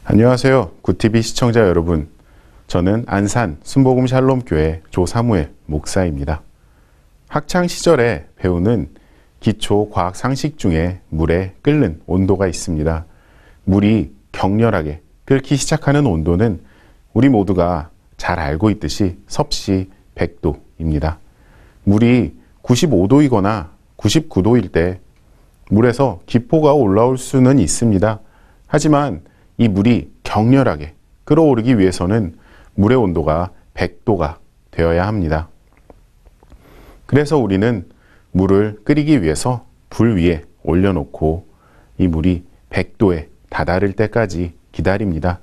안녕하세요. 굿TV 시청자 여러분. 저는 안산 순복음 샬롬교회 조사무엘 목사입니다. 학창시절에 배우는 기초 과학 상식 중에 물에 끓는 온도가 있습니다. 물이 격렬하게 끓기 시작하는 온도는 우리 모두가 잘 알고 있듯이 섭씨 100도입니다. 물이 95도이거나 99도일 때 물에서 기포가 올라올 수는 있습니다. 하지만 이 물이 격렬하게 끓어오르기 위해서는 물의 온도가 100도가 되어야 합니다. 그래서 우리는 물을 끓이기 위해서 불 위에 올려놓고 이 물이 100도에 다다를 때까지 기다립니다.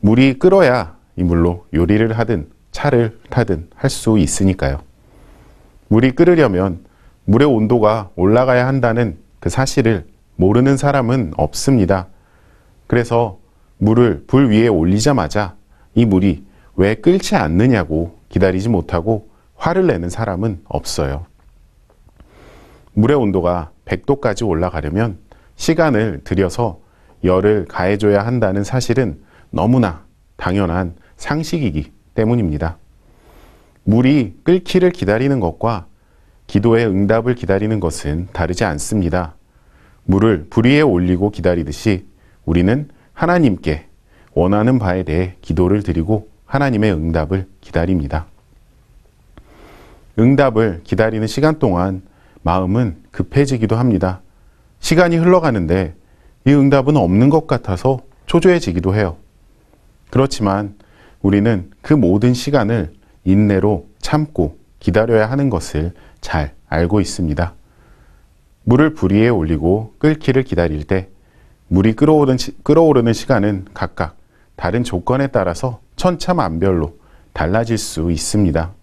물이 끓어야 이 물로 요리를 하든 차를 타든 할 수 있으니까요. 물이 끓으려면 물의 온도가 올라가야 한다는 그 사실을 모르는 사람은 없습니다. 그래서 물을 불 위에 올리자마자 이 물이 왜 끓지 않느냐고 기다리지 못하고 화를 내는 사람은 없어요. 물의 온도가 100도까지 올라가려면 시간을 들여서 열을 가해줘야 한다는 사실은 너무나 당연한 상식이기 때문입니다. 물이 끓기를 기다리는 것과 기도의 응답을 기다리는 것은 다르지 않습니다. 물을 불 위에 올리고 기다리듯이 우리는 하나님께 원하는 바에 대해 기도를 드리고 하나님의 응답을 기다립니다. 응답을 기다리는 시간 동안 마음은 급해지기도 합니다. 시간이 흘러가는데 이 응답은 없는 것 같아서 초조해지기도 해요. 그렇지만 우리는 그 모든 시간을 인내로 참고 기다려야 하는 것을 잘 알고 있습니다. 물을 불 위에 올리고 끓기를 기다릴 때 물이 끓어오르는 시간은 각각 다른 조건에 따라서 천차만별로 달라질 수 있습니다.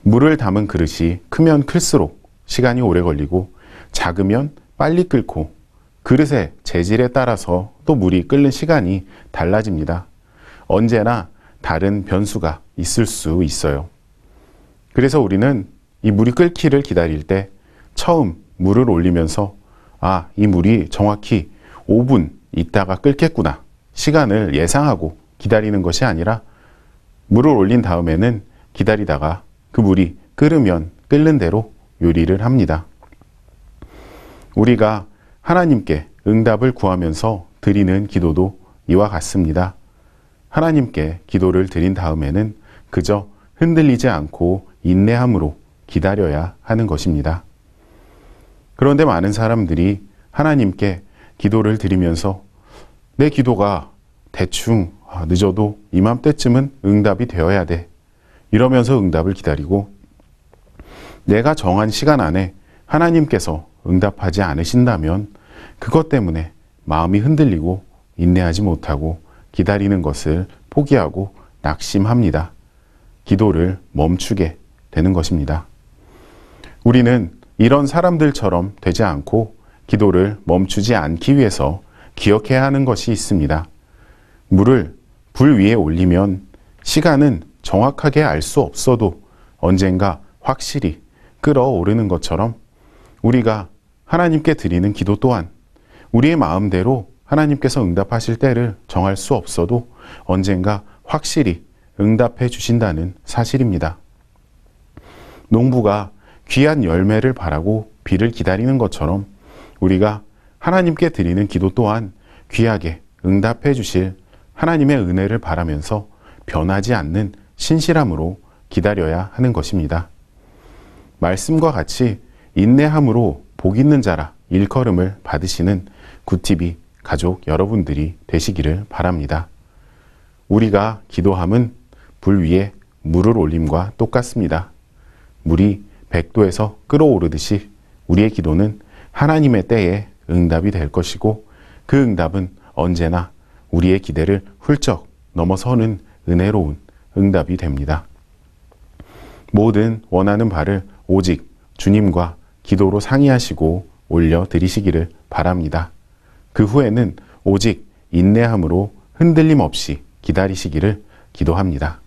물을 담은 그릇이 크면 클수록 시간이 오래 걸리고 작으면 빨리 끓고 그릇의 재질에 따라서 또 물이 끓는 시간이 달라집니다. 언제나 다른 변수가 있을 수 있어요. 그래서 우리는 이 물이 끓기를 기다릴 때 처음 물을 올리면서 이 물이 정확히 5분 있다가 끓겠구나 시간을 예상하고 기다리는 것이 아니라 물을 올린 다음에는 기다리다가 그 물이 끓으면 끓는 대로 요리를 합니다. 우리가 하나님께 응답을 구하면서 드리는 기도도 이와 같습니다. 하나님께 기도를 드린 다음에는 그저 흔들리지 않고 인내함으로 기다려야 하는 것입니다. 그런데 많은 사람들이 하나님께 기도를 드리면서 내 기도가 대충 늦어도 이맘때쯤은 응답이 되어야 돼. 이러면서 응답을 기다리고 내가 정한 시간 안에 하나님께서 응답하지 않으신다면 그것 때문에 마음이 흔들리고 인내하지 못하고 기다리는 것을 포기하고 낙심합니다. 기도를 멈추게 되는 것입니다. 우리는 이런 사람들처럼 되지 않고 기도를 멈추지 않기 위해서 기억해야 하는 것이 있습니다. 물을 불 위에 올리면 시간은 정확하게 알 수 없어도 언젠가 확실히 끓어오르는 것처럼 우리가 하나님께 드리는 기도 또한 우리의 마음대로 하나님께서 응답하실 때를 정할 수 없어도 언젠가 확실히 응답해 주신다는 사실입니다. 농부가 귀한 열매를 바라고 비를 기다리는 것처럼 우리가 하나님께 드리는 기도 또한 귀하게 응답해 주실 하나님의 은혜를 바라면서 변하지 않는 신실함으로 기다려야 하는 것입니다. 말씀과 같이 인내함으로 복 있는 자라 일컬음을 받으시는 굿TV 가족 여러분들이 되시기를 바랍니다. 우리가 기도함은 불 위에 물을 올림과 똑같습니다. 물이 100도에서 끓어오르듯이 우리의 기도는 하나님의 때에 응답이 될 것이고 그 응답은 언제나 우리의 기대를 훌쩍 넘어서는 은혜로운 응답이 됩니다. 모든 원하는 바를 오직 주님과 기도로 상의하시고 올려드리시기를 바랍니다. 그 후에는 오직 인내함으로 흔들림 없이 기다리시기를 기도합니다.